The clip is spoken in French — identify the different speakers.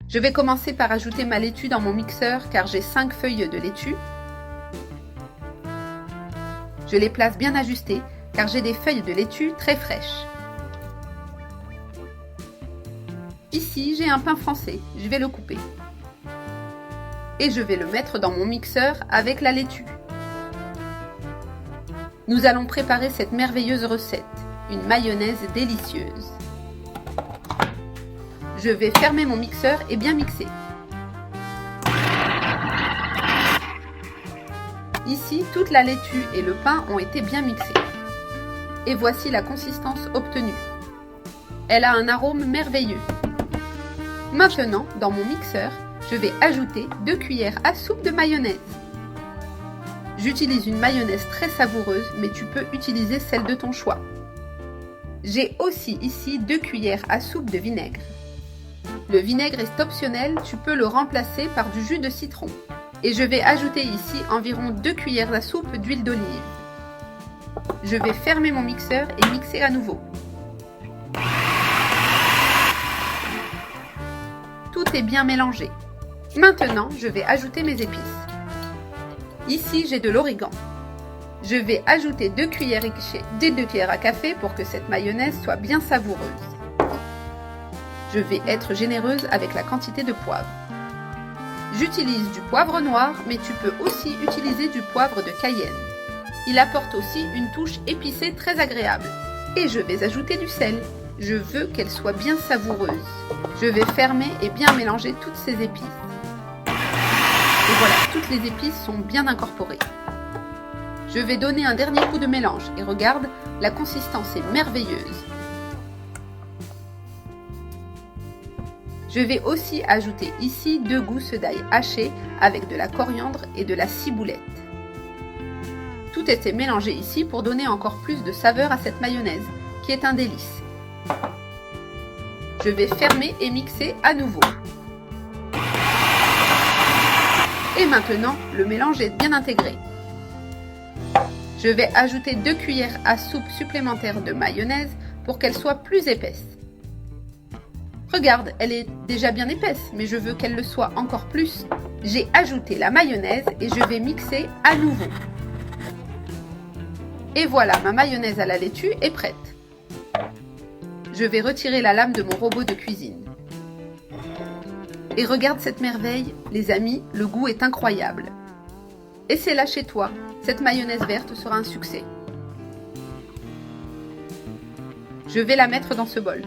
Speaker 1: Je vais commencer par ajouter ma laitue dans mon mixeur car j'ai 5 feuilles de laitue. Je les place bien ajustées car j'ai des feuilles de laitue très fraîches. Ici, j'ai un pain français, je vais le couper. Et je vais le mettre dans mon mixeur avec la laitue. Nous allons préparer cette merveilleuse recette, une mayonnaise délicieuse. Je vais fermer mon mixeur et bien mixer. Ici, toute la laitue et le pain ont été bien mixés. Et voici la consistance obtenue. Elle a un arôme merveilleux. Maintenant, dans mon mixeur, je vais ajouter 2 cuillères à soupe de mayonnaise. J'utilise une mayonnaise très savoureuse, mais tu peux utiliser celle de ton choix. J'ai aussi ici 2 cuillères à soupe de vinaigre. Le vinaigre est optionnel, tu peux le remplacer par du jus de citron. Et je vais ajouter ici environ 2 cuillères à soupe d'huile d'olive. Je vais fermer mon mixeur et mixer à nouveau. Tout est bien mélangé. Maintenant, je vais ajouter mes épices. Ici, j'ai de l'origan. Je vais ajouter 2 cuillères à café pour que cette mayonnaise soit bien savoureuse. Je vais être généreuse avec la quantité de poivre. J'utilise du poivre noir, mais tu peux aussi utiliser du poivre de Cayenne. Il apporte aussi une touche épicée très agréable. Et je vais ajouter du sel. Je veux qu'elle soit bien savoureuse. Je vais fermer et bien mélanger toutes ces épices. Et voilà, toutes les épices sont bien incorporées. Je vais donner un dernier coup de mélange et regarde, la consistance est merveilleuse. Je vais aussi ajouter ici 2 gousses d'ail hachées avec de la coriandre et de la ciboulette. Tout était mélangé ici pour donner encore plus de saveur à cette mayonnaise, qui est un délice. Je vais fermer et mixer à nouveau. Et maintenant, le mélange est bien intégré. Je vais ajouter 2 cuillères à soupe supplémentaires de mayonnaise pour qu'elle soit plus épaisse. Regarde, elle est déjà bien épaisse, mais je veux qu'elle le soit encore plus. J'ai ajouté la mayonnaise et je vais mixer à nouveau. Et voilà, ma mayonnaise à la laitue est prête. Je vais retirer la lame de mon robot de cuisine. Et regarde cette merveille, les amis, le goût est incroyable. Essaie-la chez toi, cette mayonnaise verte sera un succès. Je vais la mettre dans ce bol.